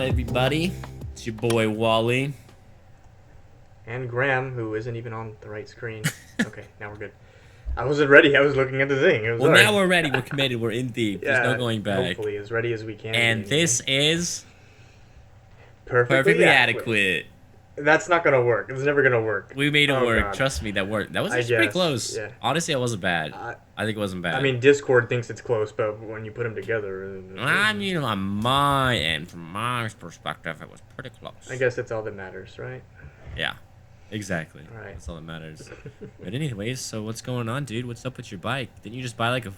on, everybody? It's your boy Wally. And Graham, who isn't even on the right screen. Okay, now we're good. I wasn't ready. I was looking at the thing. It was Well, hard. now we're ready. We're committed. We're in deep. There's no going back. Hopefully, as ready as we can And be. this is Perfectly perfectly adequate. adequate. That's not gonna work. It's never gonna work. We made it Oh, work. God. Trust me, that worked. That was I actually pretty guess, close. yeah. Honestly, it wasn't bad. I, I think it wasn't bad. I mean, Discord thinks it's close, but when you put them together, I mean, on my end, from my perspective, it was pretty close. I guess that's all that matters, right? Yeah, exactly. All right. That's all that matters. But anyways, so what's going on, dude? What's up with your bike? Didn't you just buy like a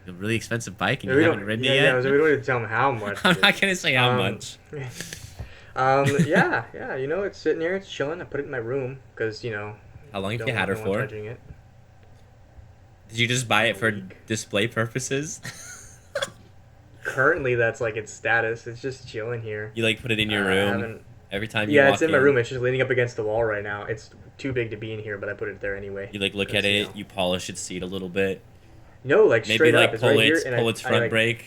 really expensive bike and you haven't ridden it yet? Yeah, we don't even tell them how much. I'm not gonna say how much. Yeah, you know, it's sitting here, it's chilling. I put it in my room because, you know, How long have don't you had her want no one for? touching it. Did you just buy it for week. display purposes? Currently, that's like its status. It's just chilling here. You like put it in your I room haven't- every time you Yeah, walk it's in my room. It's just leaning up against the wall right now. It's too big to be in here, but I put it there anyway. You like look 'Cause, at you it, know. you polish its seat a little bit. No, like Maybe straight like up. It's pull right here, its and pull I, its I, front like, brake.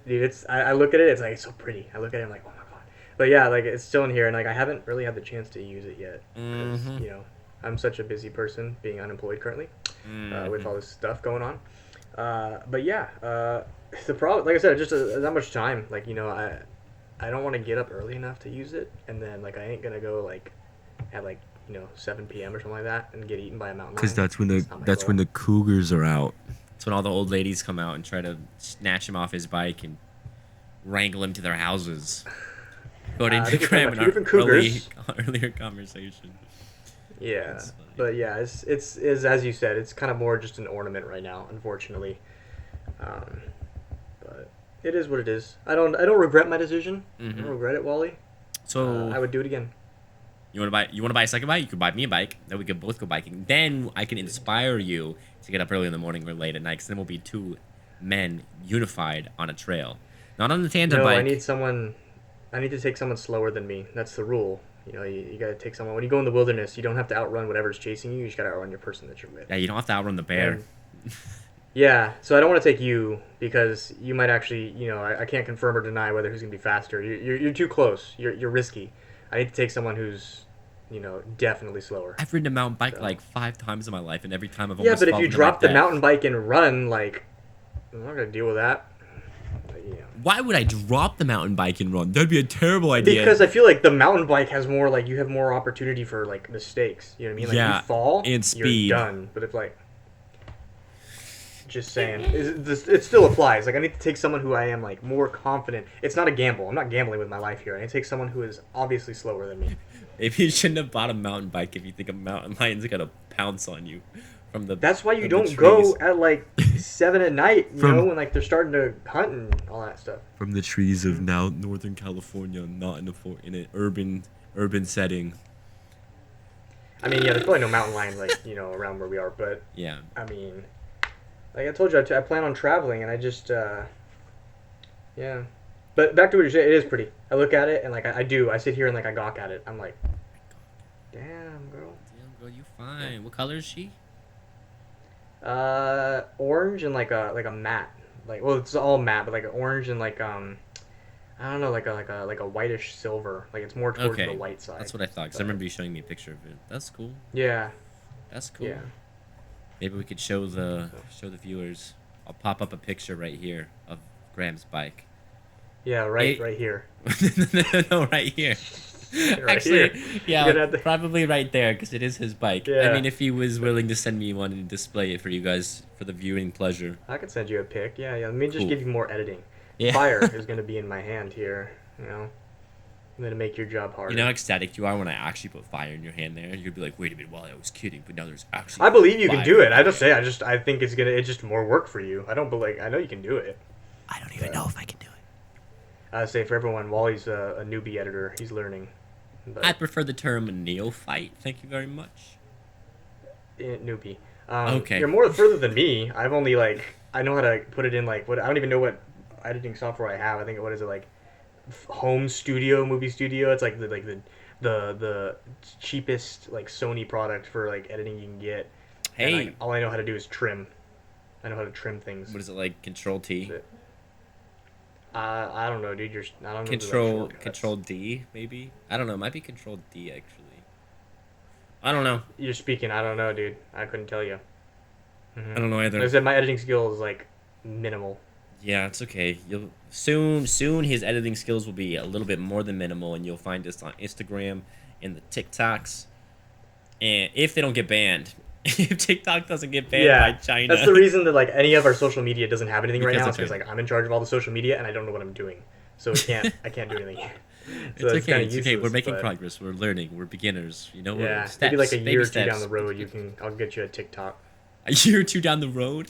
Dude, I look at it. It's like it's so pretty. I look at it. I'm like, oh my god. But yeah, like it's still in here, and like I haven't really had the chance to use it yet because you know I'm such a busy person, being unemployed currently, with all this stuff going on. But yeah, the problem, like I said, just that much time. Like, you know, I don't want to get up early enough to use it, and then like I ain't gonna go like at like, you know, 7 p.m. or something like that and get eaten by a mountain lion. Because that's when the cougars are out. That's when all the old ladies come out and try to snatch him off his bike and wrangle him to their houses. According to Graham in our earlier conversation. Yeah, but yeah, it's as you said, it's kind of more just an ornament right now, unfortunately. But it is what it is. I don't regret my decision. I don't regret it, Wally. So I would do it again. You want to buy a second bike? You could buy me a bike. Then we could both go biking. Then I can inspire you to get up early in the morning or late at night. Because then we'll be two men unified on a trail, not on the tandem bike. I need someone. I need to take someone slower than me. That's the rule. You know, you gotta take someone. When you go in the wilderness, you don't have to outrun whatever's chasing you. You just gotta outrun your person that you're with. Yeah, you don't have to outrun the bear. And, yeah, so I don't want to take you because you might actually, you know, I can't confirm or deny whether who's gonna be faster. You're too close. You're risky. I need to take someone who's, you know, definitely slower. I've ridden a mountain bike like 5 times in my life, and every time I've Yeah, almost but if fallen you to my drop the death. mountain bike and run, like, I'm not gonna deal with that. But, yeah. Why would I drop the mountain bike and run? That'd be a terrible idea. Because I feel like the mountain bike has more, like, you have more opportunity for, like, mistakes. You know what I mean? Like, Yeah, you fall, and speed. you're done. But if, like, just saying, it still applies. Like, I need to take someone who I am, like, more confident. It's not a gamble. I'm not gambling with my life here. I need to take someone who is obviously slower than me. Maybe you shouldn't have bought a mountain bike if you think a mountain lion's gonna pounce on you from the. That's why you from don't the go trees. at, like, 7 at night, you know, when, like, they're starting to hunt and all that stuff. From the trees of now Northern California, not in an urban setting. I mean, yeah, there's probably no mountain lion, like, you know, around where we are, but, Yeah. I mean, like I told you, I plan on traveling, and I just, yeah. But back to what you said, it is pretty. I look at it, and, like, I sit here and, like, I gawk at it. I'm like, damn, girl. Damn, girl, you fine. What color is she? Orange and, like a matte. Like, well, it's all matte, but, like, an orange and, like, I don't know, like a whitish silver. Like, it's more towards the white side. That's what I thought, because I remember you showing me a picture of it. That's cool. Yeah. That's cool. Yeah. Maybe we could show the viewers. I'll pop up a picture right here of Graham's bike. Yeah, right here. No, right here. Right Actually, here. yeah, probably right there because it is his bike. Yeah. I mean, if he was willing to send me one and display it for you guys for the viewing pleasure. I could send you a pic. Yeah. Let me just Cool. give you more editing. Yeah. Fire is going to be in my hand here. You know, I'm going to make your job harder. You know how ecstatic you are when I actually put fire in your hand there? You'd be like, wait a minute, Wally, I was kidding, but now there's actually I believe you fire. can do it. I think it's just more work for you. I know you can do it. I don't even know if I can do it. I say for everyone, Wally's a newbie editor. He's learning. But, I prefer the term neophyte. Thank you very much. newbie. Okay. You're more further than me. I've only I know how to put it in what I don't even know what editing software I have. I think what is it like home studio, movie studio. It's like the cheapest like Sony product for like editing you can get. Hey, And, all I know how to do is trim. I know how to trim things. what is it like? Control T. I don't know, dude. I don't know the like Control shortcuts. D maybe. I don't know. It might be Control D actually. I don't know. You're speaking. I don't know, dude. I couldn't tell you. I don't know Like I either. said, my editing skill is like minimal. Yeah, it's okay. You'll soon his editing skills will be a little bit more than minimal, and you'll find us on Instagram and the TikToks. And if they don't get banned, if TikTok doesn't get banned by Yeah, that's China, the reason that like any of our social media doesn't have anything right because now. of Is because China. like I'm in charge of all the social media and I don't know what I'm doing, so I can't do anything. So It's it's okay. kind of It's okay. We're useless. making But progress. We're learning. We're beginners. You know, we're yeah, maybe like steps, a year baby or two down the steps. road, I'll get you a TikTok. A year or two down the road.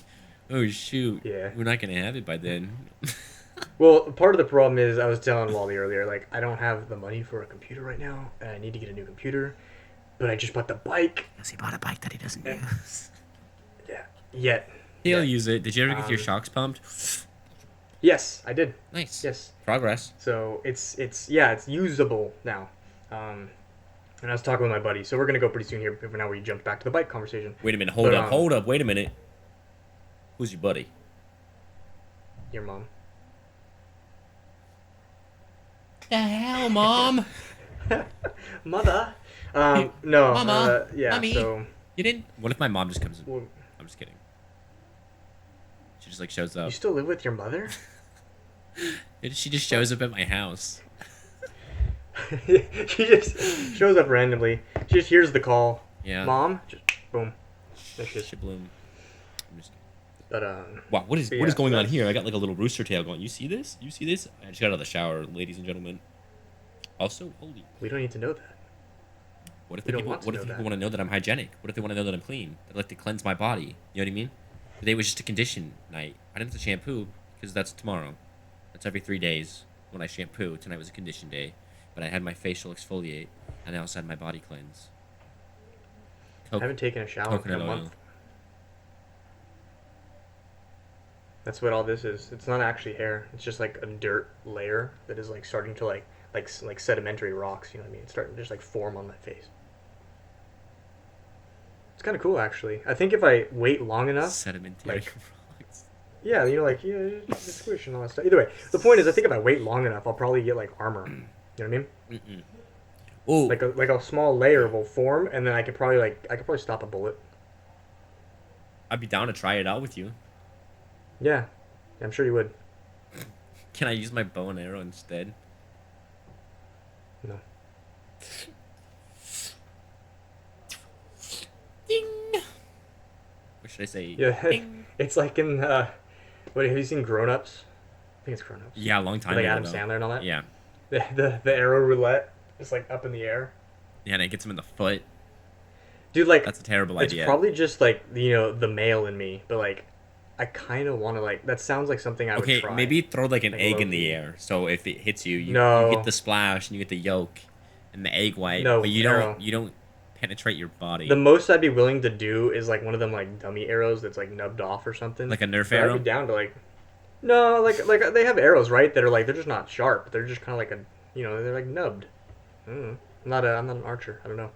Oh shoot, Yeah. we're not gonna have it by then. Well, part of the problem is I was telling Wally earlier, like I don't have the money for a computer right now, and I need to get a new computer. But I just bought the bike. Yes, he bought a bike that he doesn't And, use. yeah. Yet. He'll Yet. use it. Did you ever get your Um, shocks pumped? yes, I did. Nice. Yes. Progress. So it's usable now. And I was talking with my buddy, so we're gonna go pretty soon here. For now, we jumped back to the bike conversation. Wait a minute. But, Hold up. Wait a minute. Who's your buddy? Your mom. The hell, mom? Mother. No. Mama. Yeah. Mommy. So. You didn't? What if my mom just comes in? Well, I'm just kidding. She just like shows you up. still live with your mother? She just shows up at my house. She just shows up randomly. She just hears the call. Yeah. Mom. Just boom. There she is. Shibloom. I'm just But Wow, what is But what yeah, is going so on that's- here? I got like a little rooster tail going. You see this? You see this? I just got out of the shower, ladies and gentlemen. Also, holy. we don't need to know that. What if We the don't people? want to What if know people that. want to know that I'm hygienic? What if they want to know that I'm clean? I'd like to cleanse my body. You know what I mean? Today was just a condition night. I didn't have to shampoo because that's tomorrow. That's every 3 days when I shampoo. Tonight was a condition day, but I had my facial exfoliate and I also had my body cleanse. I haven't taken a shower for a Coconut oil. month. That's what all this is. It's not actually hair. It's just like a dirt layer that is like starting to like sedimentary rocks. You know what I mean? It's starting to just like form on my face. It's kind of cool actually. I think if I wait long enough, Sedimentary like- rocks. yeah, you know, like yeah, just squish and all that stuff. Either way, the point is, I think if I wait long enough, I'll probably get like armor. You know what I mean? Mm-mm. Oh, Like a small layer will form, and then I could probably stop a bullet. I'd be down to try it out with you. Yeah, I'm sure you would. Can I use my bow and arrow instead? No. Ding. Or should I say? Yeah, Ding. it's like in what have you seen Grown Ups? I think it's Grown Ups. Yeah, a long time Like ago. Adam though. Sandler and all that. Yeah, The arrow roulette is like up in the air. yeah, and it gets him in the foot. Dude, like That's a terrible it's idea. probably just like the male in me, but like I kind of want to like that sounds like something I would Okay, try. maybe throw like an Like egg in low-key. the air. So if it hits you, you No. get the splash and you get the yolk and the egg white. No, but arrow. you don't penetrate your body. The most I'd be willing to do is like one of them like dummy arrows that's like nubbed off or something. Like a Nerf But I'd arrow? be down to like no, like they have arrows right that are like they're just not sharp. They're just kind of like they're like nubbed. I'm not an archer. I don't know.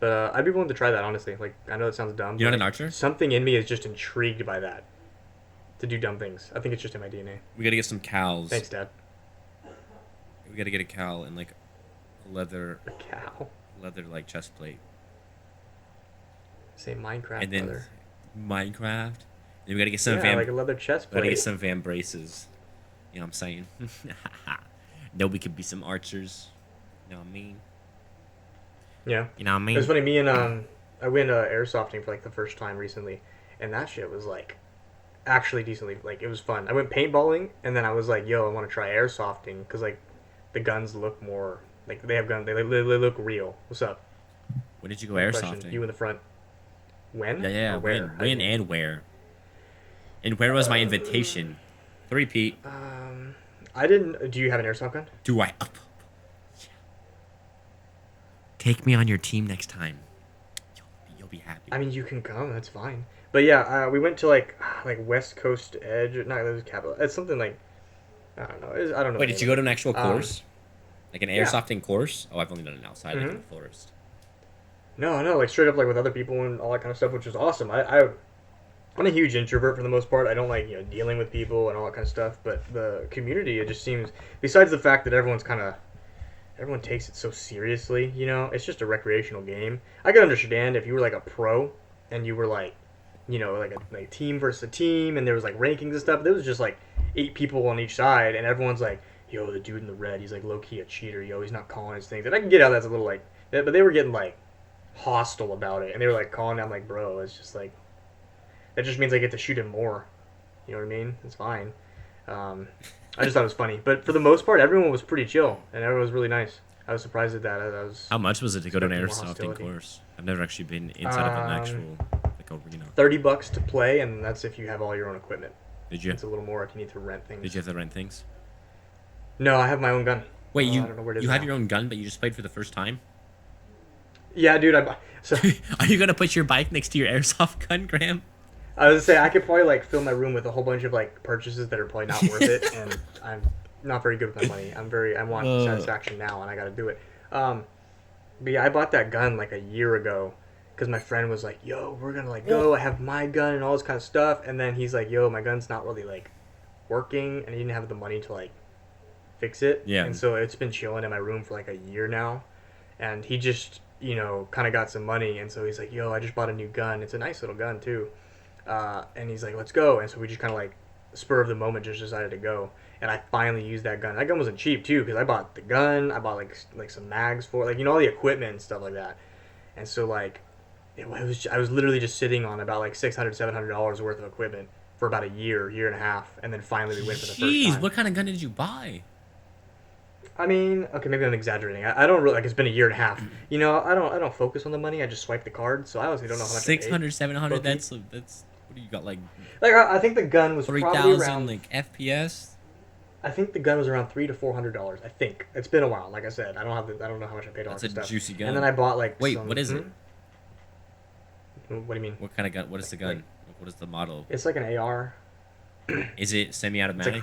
But I'd be willing to try that honestly. Like I know it sounds dumb. You're but, not an like, archer? Something in me is just intrigued by that. To do dumb things. I think it's just in my DNA. We gotta get some cows. Thanks, Dad. We gotta get a cow and like a leather A cow. like chest plate. Say Minecraft, And then brother. Minecraft. Then we gotta get some Yeah, like a leather chest we gotta plate. get some van braces. You know what I'm saying? No, we could be some archers. You know what I mean? Yeah. You know what I mean? It was funny. Me and I went airsofting for like the first time recently, and that shit was like actually decently like it was fun. I went paintballing, and then I was like, "Yo, I want to try airsofting because like the guns look more like they have guns. They look real." What's up? When did you go Question. airsofting? You in the front. When? Yeah, Or when? where? When and where? And where was my invitation? Three-peat. I didn't. Do you have an airsoft gun? Do I? Take me on your team next time. You'll be happy. I mean, you can come. That's fine. But yeah, we went to like West Coast Edge. Not that was capital. It's something like I don't know. I don't know. Wait, the did you name go to of an actual it. course? Like an yeah. airsofting course? Oh, I've only done it outside, like in Mhm. the forest. No, like straight up like with other people and all that kind of stuff, which is awesome. I I'm a huge introvert for the most part. I don't like dealing with people and all that kind of stuff. But the community, it just seems. Besides the fact that everyone takes it so seriously, it's just a recreational game. I could understand if you were like a pro and you were like, like a team versus a team, and there was like rankings and stuff. There was just like 8 people on each side, and everyone's like, yo, the dude in the red, he's like low key a cheater. Yo, he's not calling his things. And I can get how that's a little like, but they were getting like hostile about it, and they were like calling. I'm like, bro, it's just like that just means I get to shoot him more. You know what I mean? It's fine. I just thought it was funny, but for the most part, everyone was pretty chill, and everyone was really nice. I was surprised at that. How much was it to go to an airsofting course? I've never actually been inside of an actual like arena. $30 to play, and that's if you have all your own equipment. Did you? It's a little more if you need to rent things. Did you have to rent things? No, I have my own gun. Wait, you have your own gun, but you just played for the first time? Yeah, dude. Are you gonna put your bike next to your airsoft gun, Graham? I was gonna say I could probably like fill my room with a whole bunch of like purchases that are probably not worth it, and I'm not very good with my money. I want satisfaction now, and I got to do it. But yeah, I bought that gun like a year ago because my friend was like, "Yo, we're gonna like go. I have my gun and all this kind of stuff." And then he's like, "Yo, my gun's not really like working," and he didn't have the money to like fix it. Yeah. And so it's been chilling in my room for like a year now, and he just kind of got some money, and so he's like, "Yo, I just bought a new gun. It's a nice little gun too." And he's like, "Let's go." And so we just kind of like spur of the moment just decided to go. And I finally used that gun. That gun wasn't cheap too, because I bought the gun, I bought like some mags for it, like all the equipment and stuff like that. And so like I was literally just sitting on about like $600-$700 worth of equipment for about a year and a half, and then finally we went for the first time. Jeez, what kind of gun did you buy? I mean, okay, maybe I'm exaggerating. I don't really like. It's been a year and a half. I don't focus on the money. I just swipe the card, so I honestly don't know how much. 600, 700. That's what do you got like? Like I think the gun was 3,000 like FPS. I think the gun was around $300 to $400. I think it's been a while. Like I said, I don't know how much I paid on That's stuff. That's a juicy gun. And then I bought like. Wait, what is it? What do you mean? What kind of gun? What is the gun? What is the model? It's like an AR. Is it semi-automatic?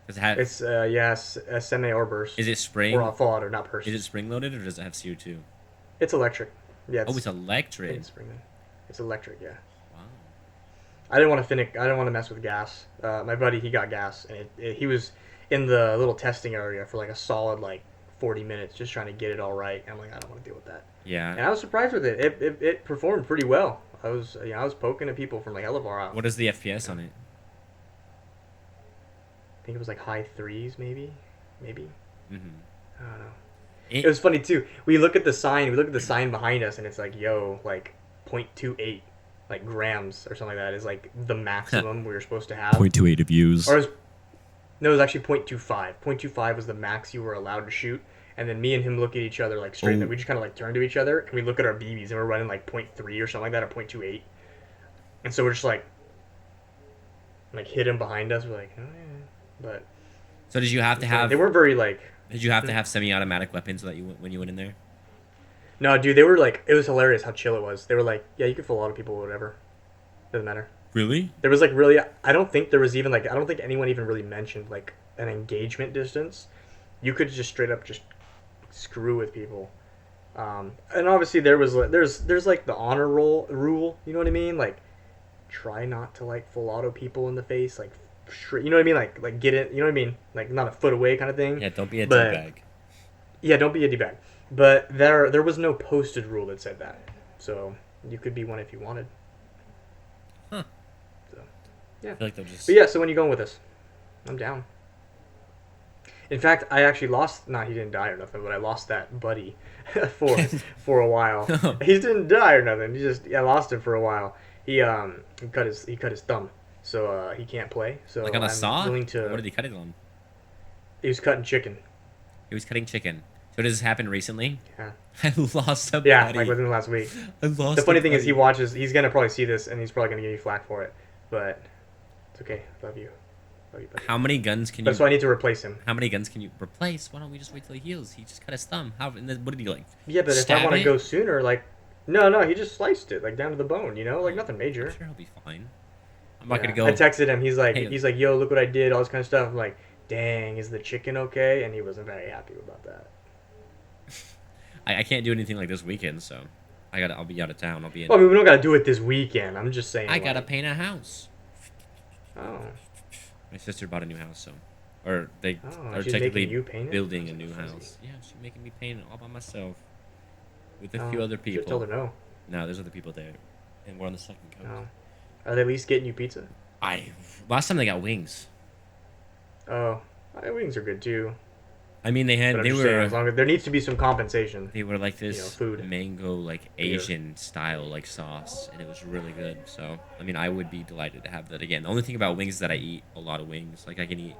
It's a semi or burst. Is it spring? Or full auto, not burst. Is it spring loaded or does it have CO2? It's electric. Yeah. It's electric. It's electric. Yeah. Wow. I didn't want to mess with gas. My buddy, he got gas, and he was in the little testing area for like a solid like 40 minutes just trying to get it all right. And I'm like, I don't want to deal with that. Yeah. And I was surprised with it. It performed pretty well. I was poking at people from like hella far out. What is the FPS on it? I think it was like high 3s, maybe. Mm-hmm. I don't know. It was funny too. We look at the sign behind us, and it's like, yo, like 0.28 like grams or something like that is like the maximum we were supposed to have. 0.28 of use. No, it was actually 0.25. 0.25 was the max you were allowed to shoot. And then me and him look at each other like straight. We just kind of like turn to each other, and we look at our BBs, and we're running like 0.3 or something like that, or 0.28. And so we're just like hit him behind us. We're like, oh yeah. But so did you have to have? They weren't very like. Did you have to have semi-automatic weapons so that when you went in there? No, dude. They were like, it was hilarious how chill it was. They were like, yeah, you can full auto people or whatever. Doesn't matter. Really? There was like really. I don't think there was even like. I don't think anyone even really mentioned like an engagement distance. You could just straight up just screw with people. And obviously there's like the honor rule. You know what I mean? Like, try not to like full auto people in the face. Like. You know what I mean? Like get it. You know what I mean? Like not a foot away kind of thing. Yeah, don't be a d-bag. Yeah, don't be a d-bag. But there was no posted rule that said that, so you could be one if you wanted. Huh. So, yeah. I feel like they'll just... But yeah, so when you going with us? I'm down. In fact, I actually lost. He didn't die or nothing, but I lost that buddy for a while. He didn't die or nothing. I lost him for a while. He cut his thumb. So he can't play. So like on a saw? Willing to... What did he cut it on? He was cutting chicken. He was cutting chicken. So does this happen recently? Yeah. I lost a buddy. Yeah, like within the last week. I lost. The funny thing is, he's gonna probably see this, and he's probably gonna give you flack for it. But it's okay. Love you, buddy. How many guns can you? That's why I need to replace him. How many guns can you replace? Why don't we just wait till he heals? He just cut his thumb. And then what did he like? Yeah, but if I want to go sooner, like, no, he just sliced it like down to the bone. Like nothing major. I'm sure he'll be fine. I'm not gonna go. I texted him. He's like, yo, look what I did. All this kind of stuff. I'm like, dang, is the chicken okay? And he wasn't very happy about that. I can't do anything like this weekend, so. I'll be out of town. I'll be in. Well, I mean, we don't gotta do it this weekend. I'm just saying. I gotta paint a house. Oh. My sister bought a new house, so, or they are she's technically making you paint it? building a new house. Yeah, she's making me paint it all by myself, with a few other people. Should tell her no. No, there's other people there, and we're on the second coast. Oh. Are they at least getting you pizza? Last time they got wings. Oh, wings are good too. I mean, they were as long as there needs to be some compensation. They were like this food. mango, like Asian style, like sauce, and it was really good. So, I mean, I would be delighted to have that again. The only thing about wings is that I eat a lot of wings. Like I can eat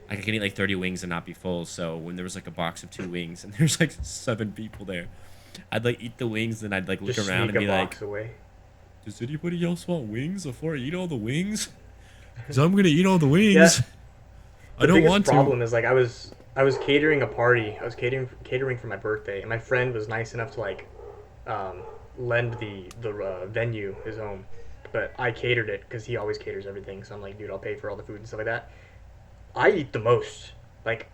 like 30 wings and not be full. So when there was like a box of 2 wings and there's like 7 people there, I'd like eat the wings and I'd like look around and be like, away. Does anybody else want wings before I eat all the wings? Because I'm gonna eat all the wings. Yeah. I don't want to. The problem is like I was catering a party. I was catering for my birthday, and my friend was nice enough to like lend the venue his home, but I catered it because he always caters everything. So I'm like, dude, I'll pay for all the food and stuff like that. I eat the most. Like,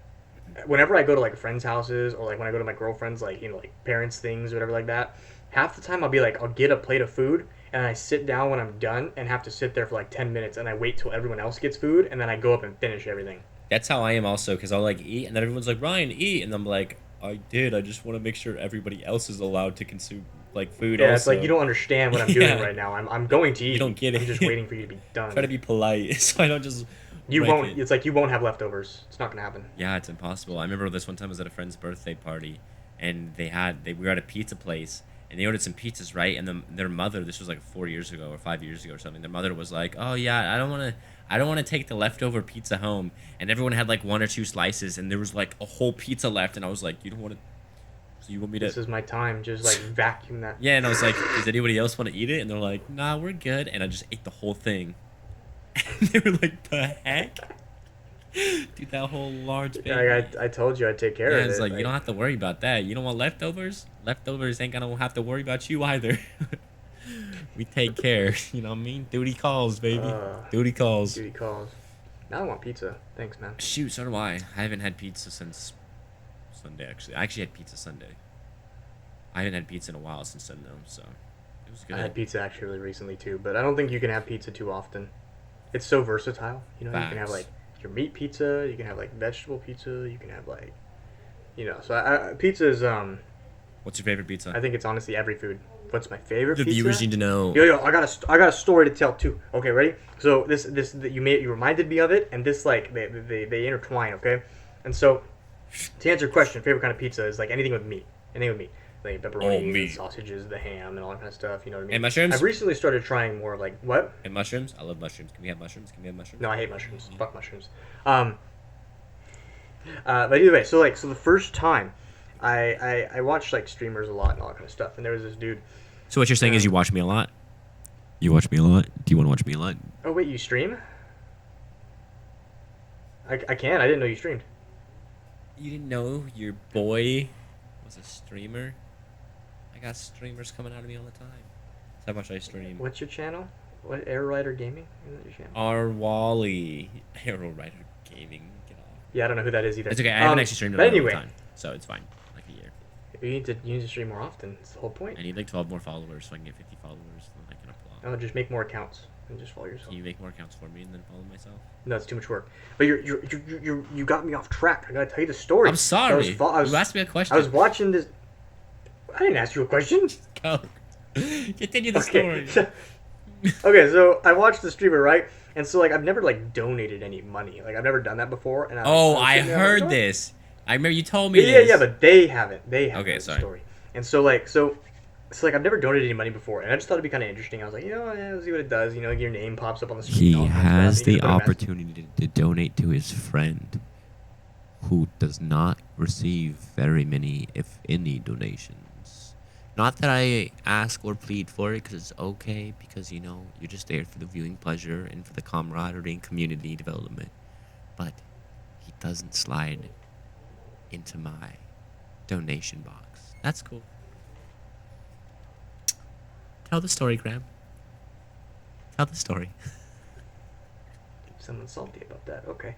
whenever I go to like friends' houses or like when I go to my girlfriend's like like parents' things or whatever like that, half the time I'll get a plate of food and I sit down when I'm done and have to sit there for like 10 minutes and I wait till everyone else gets food and then I go up and finish everything. That's how I am also, because I'll like eat and then everyone's like, Ryan, eat, and I'm like, I just want to make sure everybody else is allowed to consume like food. Yeah, also. It's like you don't understand what I'm doing right now. I'm going to eat. You don't get it. I'm just waiting for you to be done. Try to be polite so I don't just. You won't. It's like you won't have leftovers. It's not gonna happen. Yeah, it's impossible. I remember this one time I was at a friend's birthday party, and we were at a pizza place, and they ordered some pizzas, right? And their mother, this was like 4 years ago or 5 years ago or something. Their mother was like, "Oh yeah, I don't want to take the leftover pizza home." And everyone had like 1 or 2 slices, and there was like a whole pizza left, and I was like, "You don't want to." So you want me to? This is my time. Just like vacuum that. Yeah, and I was like, "Does anybody else want to eat it?" And they're like, "Nah, we're good." And I just ate the whole thing. And they were like, "The heck?" Dude, that whole large baby. I told you I'd take care of it. Yeah, it's like, you don't have to worry about that. You don't want leftovers? Leftovers ain't gonna have to worry about you either. We take care. You know what I mean? Duty calls, baby. Duty calls. Duty calls. Now I want pizza. Thanks, man. Shoot, so do I. I haven't had pizza since Sunday, actually. I actually had pizza Sunday. I haven't had pizza in a while since then, though, so it was good. I had pizza actually really recently, too, but I don't think you can have pizza too often. It's so versatile. You know, Facts. You can have, like, your meat pizza, you can have like vegetable pizza, you can have like, so pizza is What's your favorite pizza? I think it's honestly every food. What's my favorite pizza? The viewers need to know. Yo, I got a story to tell too. Okay, ready? So this you reminded me of it, and this like they intertwine. Okay, and so to answer your question, favorite kind of pizza is like anything with meat. Like pepperoni, the sausages, the ham, and all that kind of stuff. You know what I mean? And mushrooms? I've recently started trying more of like what? And mushrooms? I love mushrooms. Can we have mushrooms? No, I hate mushrooms. Fuck mushrooms. But either way, so the first time, I watched like streamers a lot and all that kind of stuff, and there was this dude. So what you're saying is you watch me a lot? You watch me a lot? Do you want to watch me a lot? Oh wait, you stream? I can. I didn't know you streamed. You didn't know your boy was a streamer? I got streamers coming out of me all the time. That's how much I stream. What's your channel? What, Arrow Rider Gaming? Is that your channel? R. Wally. Arrow Rider Gaming. Get off. Yeah, I don't know who that is either. It's okay. I haven't actually streamed in a long time, so it's fine. Like a year. You need to stream more often. That's the whole point. I need like 12 more followers so I can get 50 followers. Then I can upload. Oh, just make more accounts and just follow yourself. Can you make more accounts for me and then follow myself? No, it's too much work. But you got me off track. I gotta tell you the story. I'm sorry. You asked me a question. I was watching this. I didn't ask you a question. Go. Continue the story. Okay, so I watched the streamer, right? And so, like, I've never, like, donated any money. Like, I've never done that before. And I heard this. I remember you told me this. Yeah, but they haven't. They haven't. Okay, sorry. Story. And so, like, I've never donated any money before. And I just thought it'd be kind of interesting. I was like, let's see what it does. Like, your name pops up on the screen. He has the opportunity to donate to his friend who does not receive very many, if any, donations. Not that I ask or plead for it, because it's okay, because, you're just there for the viewing pleasure and for the camaraderie and community development. But he doesn't slide into my donation box. That's cool. Tell the story, Graham. Tell the story. Someone's salty about that. Okay.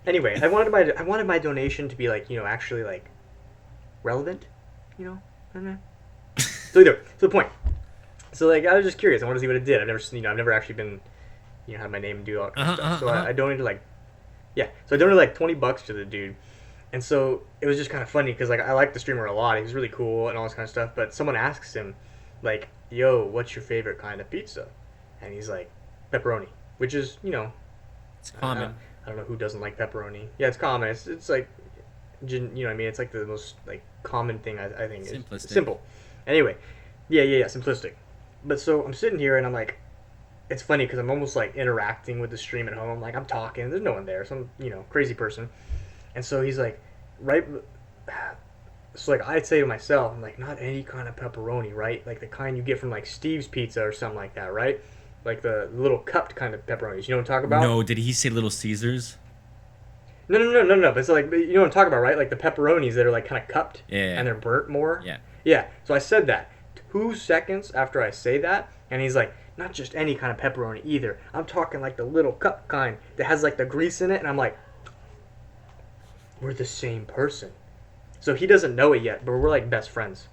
Anyway, I wanted my donation to be like, actually like relevant, So So either, to the point. So like I was just curious. I wanted to see what it did. I've never actually been, had my name and do all that kind of stuff. So I donated like, So I donated like $20 to the dude, and so it was just kind of funny because like I like the streamer a lot. He was really cool and all this kind of stuff. But someone asks him, like, "Yo, what's your favorite kind of pizza?" And he's like, "Pepperoni," which is it's common. I don't know who doesn't like pepperoni. Yeah, it's common. It's like, you know what I mean? It's like the most like common thing I think. Simplistic. Is simple. Anyway, yeah, simplistic. But so I'm sitting here and I'm like, it's funny because I'm almost like interacting with the stream at home. Like I'm talking, there's no one there, some crazy person. And so he's like, right. So like I'd say to myself, I'm like, not any kind of pepperoni, right? Like the kind you get from like Steve's Pizza or something like that, right? Like the little cupped kind of pepperonis. You know what I'm talking about? No, did he say Little Caesars? No. But it's like, you know what I'm talking about, right? Like the pepperonis that are like kind of cupped and they're burnt more. Yeah. Yeah. So I said that 2 seconds after I say that, and he's like, not just any kind of pepperoni either. I'm talking like the little cup kind that has like the grease in it, and I'm like, we're the same person. So he doesn't know it yet, but we're like best friends.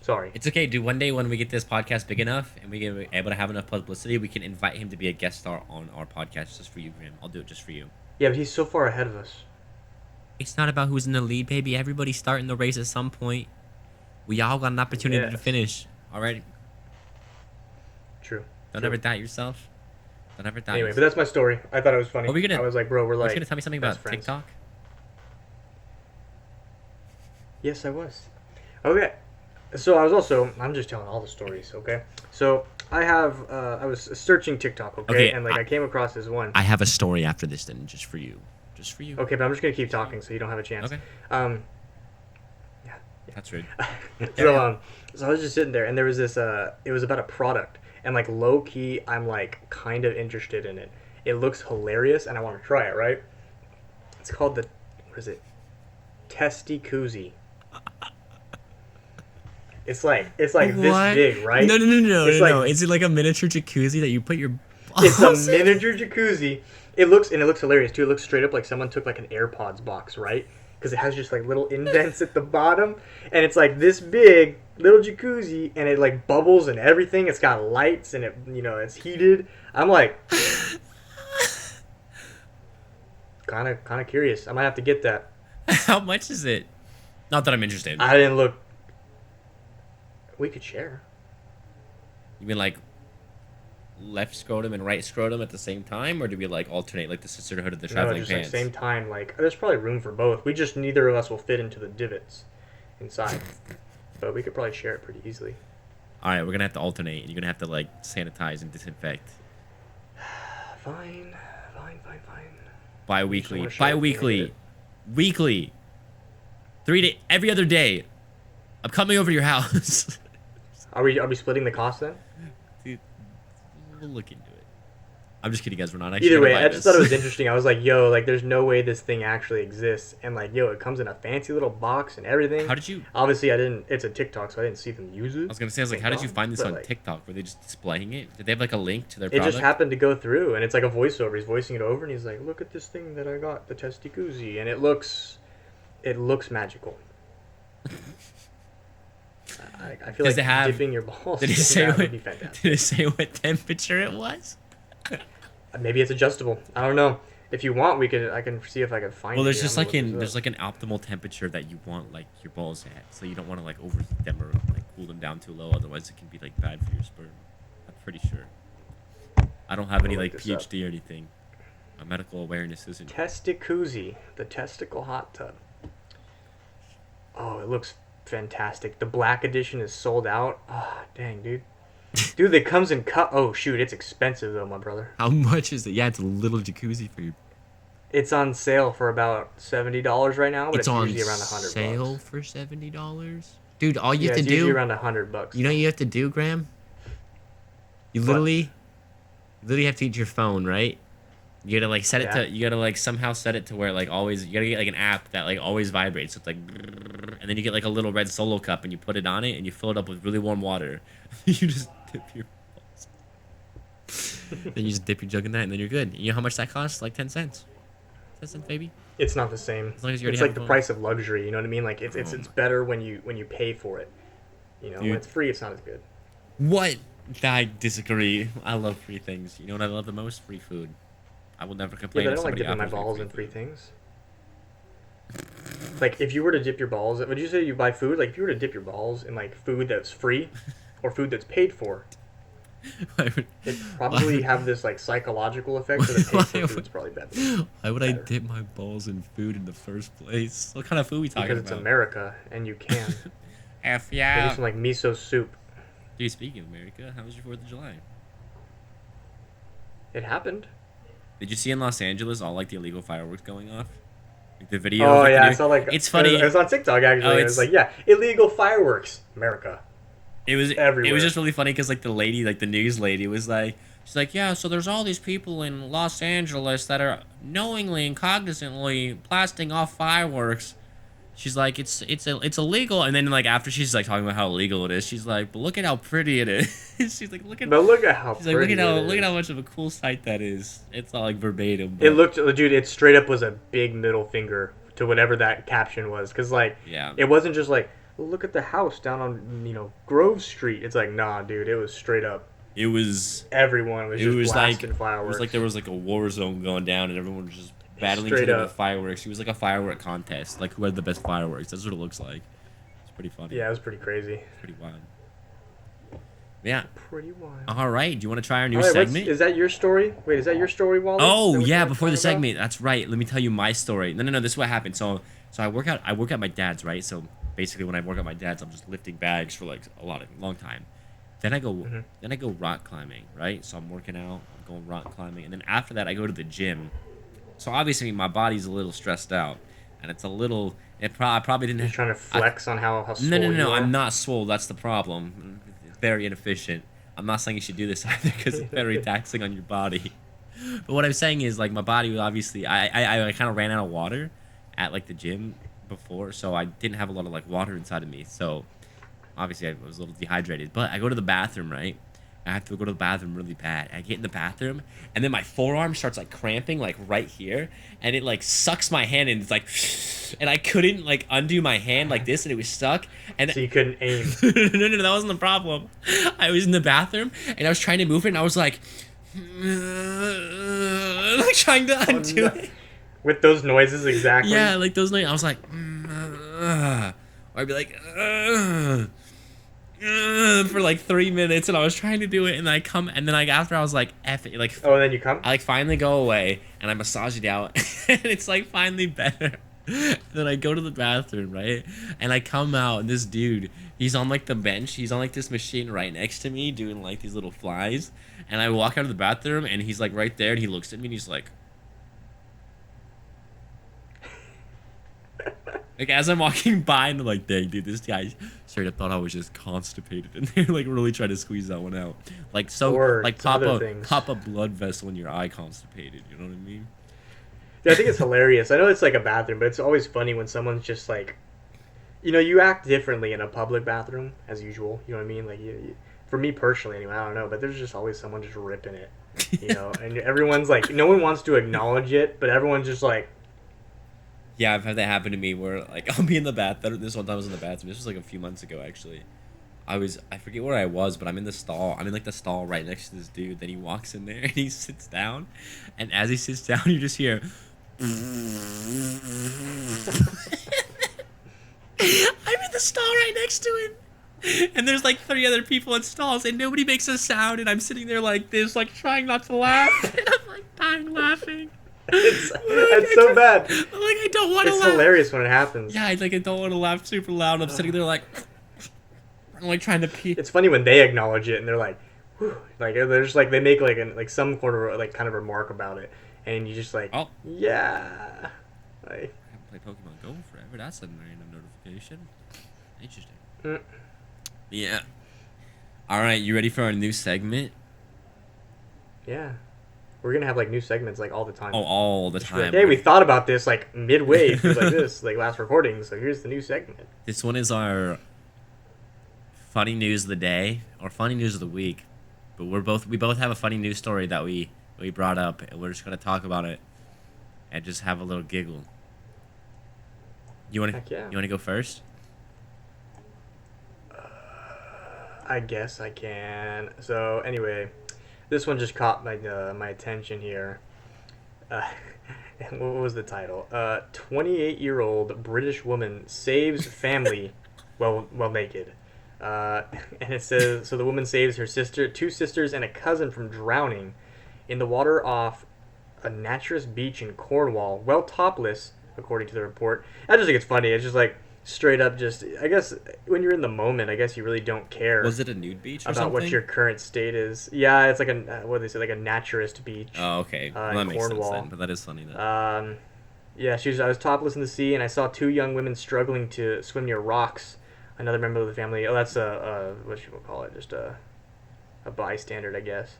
Sorry. It's okay, dude. One day when we get this podcast big enough and we get able to have enough publicity, we can invite him to be a guest star on our podcast just for you, Graham. I'll do it just for you. Yeah, but he's so far ahead of us. It's not about who's in the lead, baby. Everybody's starting the race at some point. We all got an opportunity to finish. All right? True. Don't ever doubt yourself. Don't ever doubt yourself. But that's my story. I thought it was funny. I was like, bro, we're like. Are you gonna tell me something about friends. TikTok? Yes, I was. Okay. So I'm just telling all the stories, okay? So I was searching TikTok, okay? And like I came across this one. I have a story after this then, just for you. Just for you. Okay, but I'm just going to keep talking so you don't have a chance. Okay. Yeah. That's rude. So I was just sitting there and there was this, it was about a product. And like low key, I'm like kind of interested in it. It looks hilarious and I want to try it, right? It's called what is it? Testy-koozie. It's like this big, right? No. Is it like a miniature jacuzzi that you put your balls It's a miniature jacuzzi. It looks hilarious too. It looks straight up like someone took like an AirPods box, right? Because it has just like little indents at the bottom, and it's like this big little jacuzzi, and it like bubbles and everything. It's got lights, and it it's heated. I'm like, kind of curious. I might have to get that. How much is it? Not that I'm interested. I didn't look. We could share. You mean like left scrotum and right scrotum at the same time, or do we like alternate like the sisterhood of the traveling pants? Like same time. Like there's probably room for both. We just neither of us will fit into the divots inside, but we could probably share it pretty easily. All right, we're gonna have to alternate. You're gonna have to like sanitize and disinfect. Fine. Bi-weekly. Weekly. 3 days, every other day. I'm coming over to your house. Are we splitting the cost then? Dude, we'll look into it. I'm just kidding, guys. We're not actually. Either way, I just thought it was interesting. I was like, yo, like, there's no way this thing actually exists. And like, yo, it comes in a fancy little box and everything. How did you? Obviously, I didn't. It's a TikTok, so I didn't see them use it. I was gonna say, how did you find this on TikTok? Were they just displaying it? Did they have like a link to their product? It just happened to go through, and it's like a voiceover. He's voicing it over, and he's like, look at this thing that I got, the Testy-koozie, and it looks magical. I feel like dipping your balls. Did it say what temperature it was? Maybe it's adjustable. I don't know. If you want, I can see if I can find it. Well, there's just like there's like an optimal temperature that you want like your balls at, so you don't want to like overheat them or like cool them down too low. Otherwise, it can be like bad for your sperm. I'm pretty sure. I don't have any like PhD or anything. My medical awareness isn't. Testy-koozie, the testicle hot tub. Oh, it looks fantastic. The black edition is sold out. Ah, dang, dude. Dude, it comes in cup. Oh, shoot, it's expensive though, my brother. How much is it? Yeah, it's a little jacuzzi for you. It's on sale for about $70 right now, but it's usually around $100. Sale for $70, dude. All you have to do usually around $100. You know what you have to do, Graham? You literally have to use your phone, right? You gotta like set it to. You gotta like somehow set it to where like always. You gotta get like an app that like always vibrates. So it's like, and then you get like a little red Solo cup and you put it on it and you fill it up with really warm water. You just dip your balls. Then you just dip your jug in that and then you're good. You know how much that costs? Like 10 cents. 10 cents, baby. It's not the same. As long as you already it's like the price of luxury. You know what I mean? Like it's better when you pay for it. You know, when Dude, it's free, it's not as good. what? I disagree. I love free things. You know what I love the most? Free food. I will never Yeah, complain but I if don't like somebody dipping my offers me balls free in free food. things. Like, if you were to dip your balls, would you say you buy food? Like, if you were to dip your balls in like food that's free, or food that's paid for, Why would, it why probably would, have this like psychological effect. why, So the paid for would, food's probably better. why would I Better dip my balls in food in the first place? What kind of food are we talking because it's about? America and you can. F Maybe yeah. some like miso soup. Dude, speaking of America, how was your 4th of July? It happened. Did you see in Los Angeles all like the illegal fireworks going off? Like the video of Oh like the yeah, I new. saw like It's it funny. was on TikTok Oh, actually. It was like, yeah, illegal fireworks, America, it was everywhere. just really funny because like the lady, like the news lady, was like, she's like, yeah, so there's all these people in Los Angeles that are knowingly and cognizantly blasting off fireworks. She's like, it's illegal, and then like after she's like talking about how illegal it is, she's like, but look at how pretty it is. She's like, But look at how she's like, pretty it look at how is. much of a cool sight that is. It's not like verbatim, It but looked, dude. It straight up was a big middle finger to whatever that caption was, because like, yeah, it wasn't just like, look at the house down on Grove Street. It's like, nah, dude. It was straight up. it was Everyone was it just was like blasting fireworks. there was like a war zone going down, and everyone was just battling each Straight other with up. fireworks. It was like a firework contest, like who had the best fireworks. That's what it looks like. It's pretty funny. Yeah, it was pretty crazy. It's pretty wild. Yeah. Pretty wild. All right. Do you want to try our new All right, segment? is that your story? Wait, is that your story, Wally? Is Oh that what you yeah, wanna before the talk about? segment. That's right. Let me tell you my story. No. This is what happened. So I work at my dad's, right? So basically, when I work at my dad's, I'm just lifting bags for like long time. Then I go rock climbing, right? So I'm working out, I'm going rock climbing, and then after that, I go to the gym. So obviously, my body's a little stressed out, and it's a little. I probably didn't. You're trying to I, flex on how no. swole you I'm are. not swole. That's the problem. It's very inefficient. I'm not saying you should do this either because it's very taxing on your body. But what I'm saying is like my body was obviously I kind of ran out of water at like the gym before, so I didn't have a lot of like water inside of me. So obviously I was a little dehydrated. But I go to the bathroom, right? I have to go to the bathroom really bad. I get in the bathroom, and then my forearm starts like cramping, like right here, and it like sucks my hand, and it's like, and I couldn't like undo my hand like this, and it was stuck. And So you couldn't aim. no, that wasn't the problem. I was in the bathroom, and I was trying to move it, and I was like, like trying to Oh, undo no. it. With those noises exactly. Yeah, like those nights, I was like, or I'd be like, for like 3 minutes, and I was trying to do it, and and then like after I was like, F it, like Oh, and then you come. I like finally go away, and I massage it out, and it's like finally better. Then I go to the bathroom, right, and I come out, and this dude, he's on like the bench, he's on like this machine right next to me, doing like these little flies, and I walk out of the bathroom, and he's like right there, and he looks at me, and he's like. Like as I'm walking by, and I'm like, dang, dude, this guy straight up thought I was just constipated, and they're like really trying to squeeze that one out, like so, Or like some other things. pop a blood vessel in your eye, constipated. You know what I mean? Yeah, I think it's hilarious. I know it's like a bathroom, but it's always funny when someone's just like, you act differently in a public bathroom as usual. You know what I mean? Like, for me personally, anyway, I don't know, but there's just always someone just ripping it, and everyone's like, no one wants to acknowledge it, but everyone's just like. Yeah, I've had that happen to me where like I'll be in the bathroom. This one time I was in the bathroom. This was like a few months ago actually. I forget where I was, but I'm in the stall. I'm in like the stall right next to this dude. Then he walks in there and he sits down, and as he sits down, you just hear. I'm in the stall right next to him, and there's like 3 other people in stalls, and nobody makes a sound, and I'm sitting there like this, like trying not to laugh, and I'm like dying laughing. It's so bad. Like I don't want to It's laugh. hilarious when it happens. Yeah, I don't want to laugh super loud. I'm sitting there like, I'm like trying to pee. It's funny when they acknowledge it and they're like, whew, like they're just like they make like some sort of like kind of remark about it, and you just like, Oh, yeah, like. I haven't played Pokemon Go forever. That's a random notification. Interesting. Mm. Yeah. All right, you ready for our new segment? Yeah. We're gonna have like new segments like all the time. Oh, all the Just be like, time. hey, we thought about this like midway through like this, like last recording, so here's the new segment. This one is our funny news of the day or funny news of the week. But we both have a funny news story that we brought up, and we're just gonna talk about it and just have a little giggle. Heck yeah. You wanna go first? I guess I can. So anyway, this one just caught my attention here. Uh, what was the title? 28-year-old British woman saves family while naked. Uh, and it says so the woman saves her sister, two sisters, and a cousin from drowning in the water off a naturist beach in Cornwall, well topless, according to the report. I just think it's funny. It's just like straight up just I guess when you're in the moment, I guess you really don't care. Was it a nude beach or about something? what your current state is. Yeah, it's like a what do they say, like a naturist beach. Oh, okay. Well, that makes sense then, but that is funny though. Yeah, I was topless in the sea, and I saw two young women struggling to swim near rocks. Another member of the family. Oh, that's a what should we call it? Just a bystander, I guess.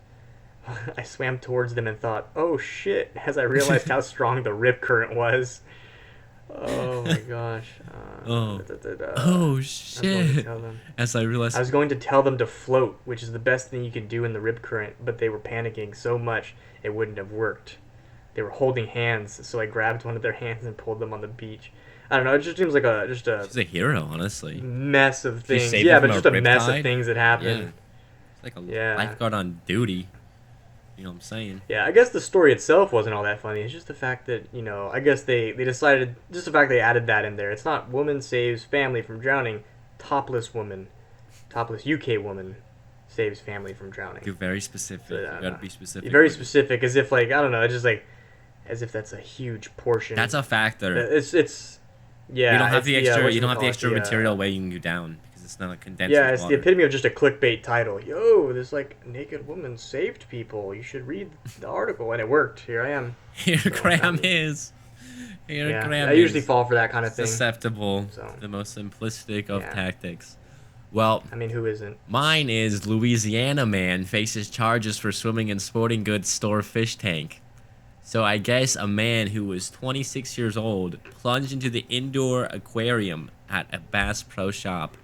I swam towards them and thought, "Oh shit!" As I realized how strong the rip current was. Oh my gosh. Oh shit. As I realized, I was going to tell them to float, which is the best thing you can do in the rip current, but they were panicking so much it wouldn't have worked. They were holding hands, so I grabbed one of their hands and pulled them on the beach. I don't know. It just seems like she's a hero, honestly. Mess of things. Yeah, but just a mess of things that happened. Yeah. It's like a lifeguard on duty. You know what I'm saying? Yeah, I guess the story itself wasn't all that funny. It's just the fact that, I guess they decided, just the fact they added that in there. It's not woman saves family from drowning, topless UK woman saves family from drowning. You're very specific. You gotta be specific. You're very specific, as if, like, I don't know, it's just like, as if that's a huge portion. That's a factor. Yeah. You don't have the extra material weighing you down. It's not a condensed Yeah, it's water. the epitome of just a clickbait title. Yo, this like naked woman saved people. You should read the article, and it worked. Here I am. Here Graham is. I usually fall for that kind of thing. Susceptible. So. The most simplistic of tactics. Well, I mean, who isn't? Mine is Louisiana man faces charges for swimming in sporting goods store fish tank. So I guess a man who was 26 years old plunged into the indoor aquarium at a Bass Pro Shop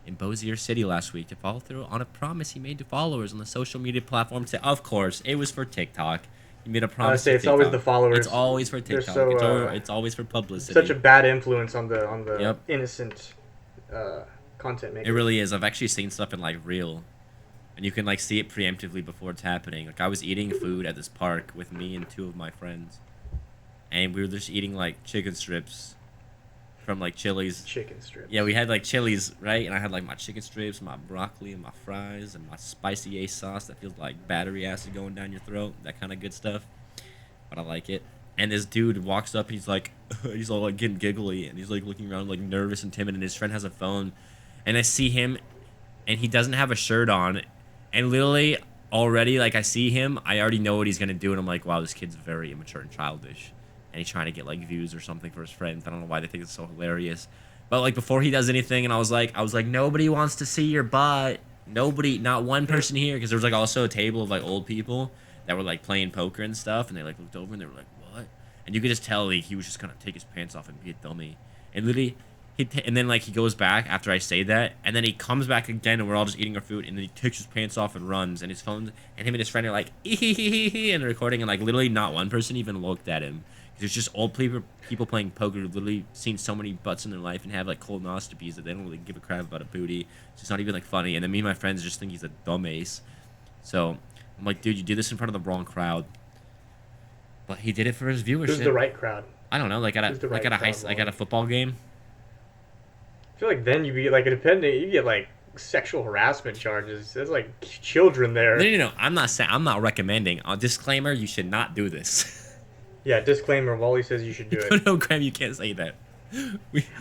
in Bossier City last week to follow through on a promise he made to followers on the social media platform. Of course, it was for TikTok. He made a promise. It's always the followers. It's always for TikTok. So, it's always for publicity. Such a bad influence on the innocent content makers. It really is. I've actually seen stuff in like real, and you can like see it preemptively before it's happening. Like I was eating food at this park with me and two of my friends, and we were just eating like chicken strips from like Chili's. Chicken strips. Yeah, we had like Chili's, right? And I had like my chicken strips, my broccoli, and my fries, and my spicy ace sauce that feels like battery acid going down your throat. That kind of good stuff. But I like it. And this dude walks up. He's like, he's all like getting giggly, and he's like looking around like nervous and timid. And his friend has a phone, and I see him, and he doesn't have a shirt on, and literally already like I see him, I already know what he's gonna do, and I'm like, wow, this kid's very immature and childish. And he's trying to get like views or something for his friends. I don't know why they think it's so hilarious. But like before he does anything, and I was like, nobody wants to see your butt. Nobody, not one person here, because there was like also a table of like old people that were like playing poker and stuff, and they like looked over and they were like, what? And you could just tell like he was just gonna take his pants off and be a dummy. And literally, and then like he goes back after I say that, and then he comes back again, and we're all just eating our food, and then he takes his pants off and runs, and his phone, and him and his friend are like, and recording, and like literally not one person even looked at him. There's just old people playing poker who've literally seen so many butts in their life and have like colonoscopies that they don't really give a crap about a booty. So it's not even like funny. And then me and my friends just think he's a dumbass. So I'm like, dude, you did this in front of the wrong crowd. But he did it for his viewership. Who's the right crowd? I don't know, like at a football game. I feel like then you'd be like, you get like sexual harassment charges. There's like children there. No. I'm not recommending. Disclaimer: you should not do this. Yeah, disclaimer. Wally says you should do it. No, Graham, you can't say that.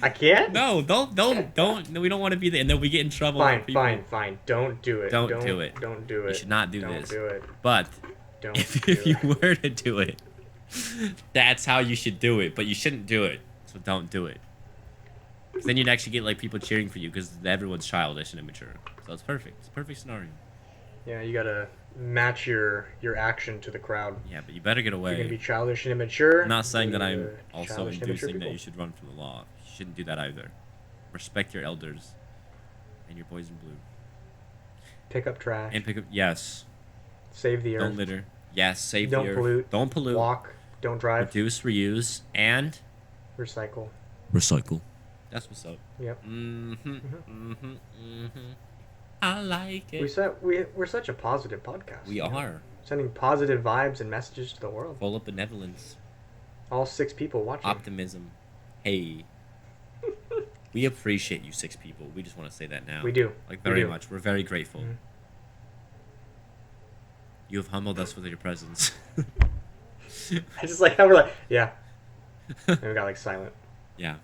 I can't? No, don't. No, we don't want to be there, and then we get in trouble. Fine. Don't do it. Don't do it. Don't do it. You should not do this. Don't do it. But if you were to do it, that's how you should do it. But you shouldn't do it, so don't do it. Because then you'd actually get like people cheering for you because everyone's childish and immature. So it's perfect. It's a perfect scenario. Yeah, you gotta match your action to the crowd. Yeah, but you better get away. You're gonna be childish and immature. I'm not saying that I'm also inducing that you should run from the law. You shouldn't do that either. Respect your elders and your boys in blue. Pick up trash. And pick up, yes. Save the earth. Don't litter. Yes, save the earth. Don't pollute. Don't pollute. Walk. Don't drive. Reduce, reuse, and recycle. Recycle. That's what's up. Yep. I like it. We're such a positive podcast. We are. Sending positive vibes and messages to the world. Full of benevolence. All 6 people watching. Optimism. Hey. We appreciate you 6 people. We just want to say that now. We do. Like, very much. We're very grateful. Mm-hmm. You have humbled us with your presence. I just like how we're like, yeah. And we got like silent. Yeah.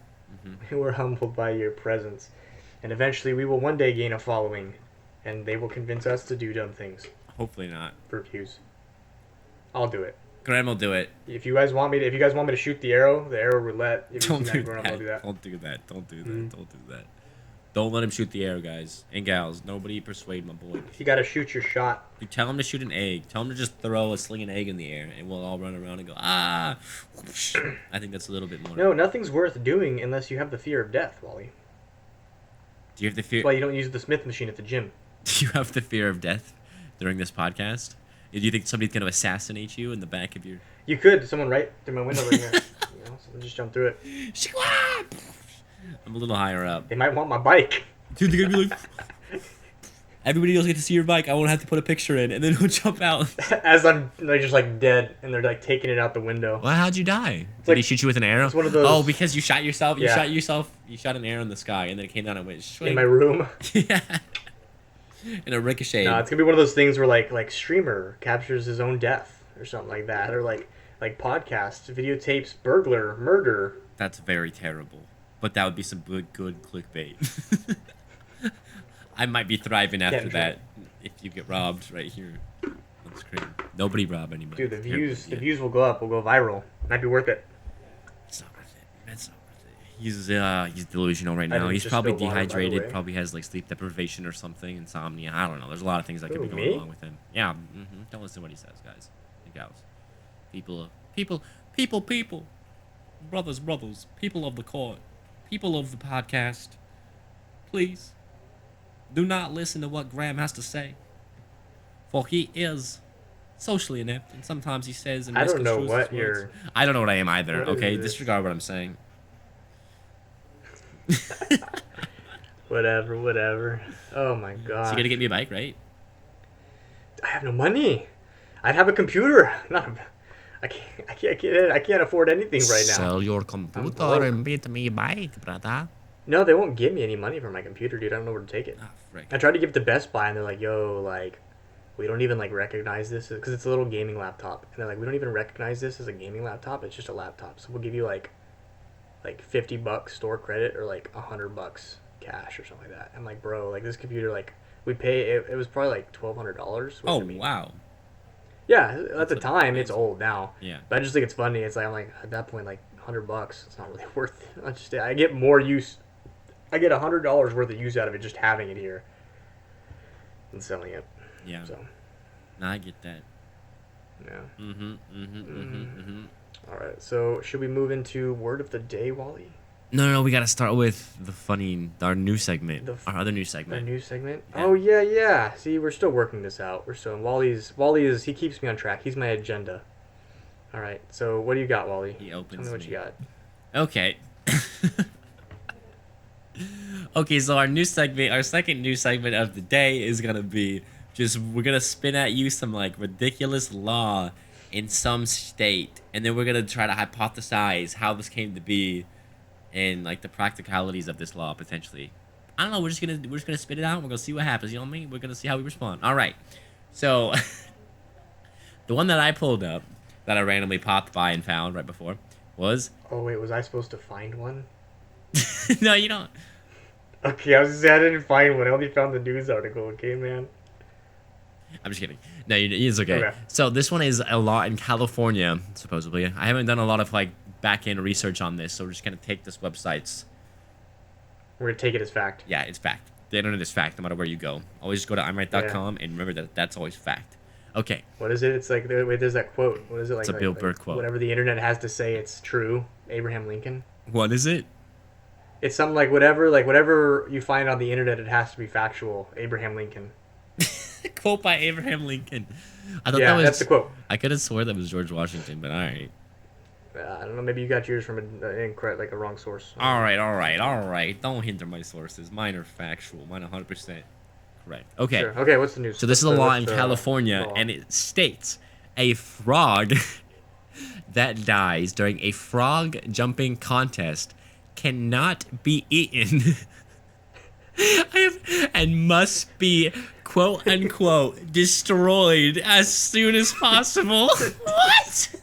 Mm-hmm. We're humbled by your presence. And eventually we will one day gain a following. And they will convince us to do dumb things. Hopefully not. For views. I'll do it. Graham will do it. If you guys want me to shoot the arrow roulette. Don't do that. I'll do that. Don't do that. Don't do that. Mm-hmm. Don't do that. Don't let him shoot the arrow, guys and gals. Nobody persuade my boy. You gotta shoot your shot. You tell him to shoot an egg. Tell him to just throw a slinging egg in the air, and we'll all run around and go, ah! I think that's a little bit more. No, nothing's worth doing unless you have the fear of death, Wally. Do you have the fear? That's why you don't use the Smith machine at the gym. Do you have the fear of death during this podcast? Do you think somebody's going to assassinate you in the back of your... You could. Someone right through my window right here. Someone just jump through it. I'm a little higher up. They might want my bike. Dude, they're going to be like... Everybody else get to see your bike. I won't have to put a picture in, and then he'll jump out. As I'm like just like dead, and they're like taking it out the window. Well, how'd you die? Did he shoot you with an arrow? It's one of those... Oh, because you shot yourself? You shot yourself? You shot an arrow in the sky, and then it came down and went... Swing. In my room? Yeah. In a ricochet. No, it's gonna be one of those things where like streamer captures his own death or something like that, or like podcast videotapes burglar murder. That's very terrible, but that would be some good clickbait. I might be thriving after that if you get robbed right here on screen. Nobody rob anybody. Dude, the views will go up. Will go viral. Might be worth it. It's not worth it. It's not worth it. He's delusional right now. He's probably dehydrated. Probably has like sleep deprivation or something, insomnia. I don't know. There's a lot of things that could be going along with him. Yeah. Mm-hmm. Don't listen to what he says, guys and gals. People. Brothers. People of the court. People of the podcast. Please. Do not listen to what Graham has to say. For he is socially inept, and sometimes he says and I don't know what you're... I don't know what I am either, okay? Disregard what I'm saying. Whatever. Oh my god. So you're gonna get me a bike, right? I have no money. I'd have a computer. I can't afford anything right now. Sell your computer and beat me a bike, brother. No, they won't give me any money for my computer, dude. I don't know where to take it. I tried to give it to Best Buy, and they're like, yo, like, we don't even, like, recognize this. Because it's a little gaming laptop. And they're like, we don't even recognize this as a gaming laptop. It's just a laptop. So we'll give you, like $50 store credit or, like, $100 cash or something like that. I'm like, bro, like, this computer, like, we pay, it was probably, like, $1,200. Oh, wow. Yeah, at the time, it's old now. Yeah. But I just think it's funny. It's like, I'm like, at that point, like, $100, it's not really worth it. I get more use... I get $100 worth of use out of it just having it here and selling it. Yeah. So. No, I get that. Yeah. All right. So should we move into word of the day, Wally? No. We got to start with our new segment. Our other new segment. Our new segment. Yeah. Oh yeah. See, we're still working this out. Wally is he keeps me on track. He's my agenda. All right. So what do you got, Wally? He opens. Tell me what you got. Okay. Okay, so our second new segment of the day is gonna be we're gonna spin at you some like ridiculous law in some state, and then we're gonna try to hypothesize how this came to be, and like the practicalities of this law potentially. I don't know. We're just gonna spit it out. We're gonna see what happens. You know what I mean? We're gonna see how we respond. All right. So the one that I pulled up that I randomly popped by and found right before was. Oh wait, was I supposed to find one? No, you don't. Okay, I was just saying I didn't find one. I only found the news article. Okay, man. I'm just kidding. No, it's okay. So this one is a law in California, supposedly. I haven't done a lot of like back-end research on this, so we're just gonna take this website's. We're gonna take it as fact. Yeah, it's fact. The internet is fact, no matter where you go. Always just go to imright.com and remember that that's always fact. Okay. What is it? It's like wait, there's that quote. What is it like? It's a Bill Burr quote. Whatever the internet has to say, it's true. Abraham Lincoln. What is it? It's something like whatever you find on the internet, it has to be factual. Abraham Lincoln. Quote by Abraham Lincoln. I thought that's the quote. I could have swore that was George Washington, but all right. I don't know. Maybe you got yours from a wrong source. All right. Don't hinder my sources. Mine are factual. Mine 100% correct. Okay. Sure. Okay, what's the news? So this is a law in California, and it states a frog that dies during a frog jumping contest cannot be eaten and must be quote unquote destroyed as soon as possible. What?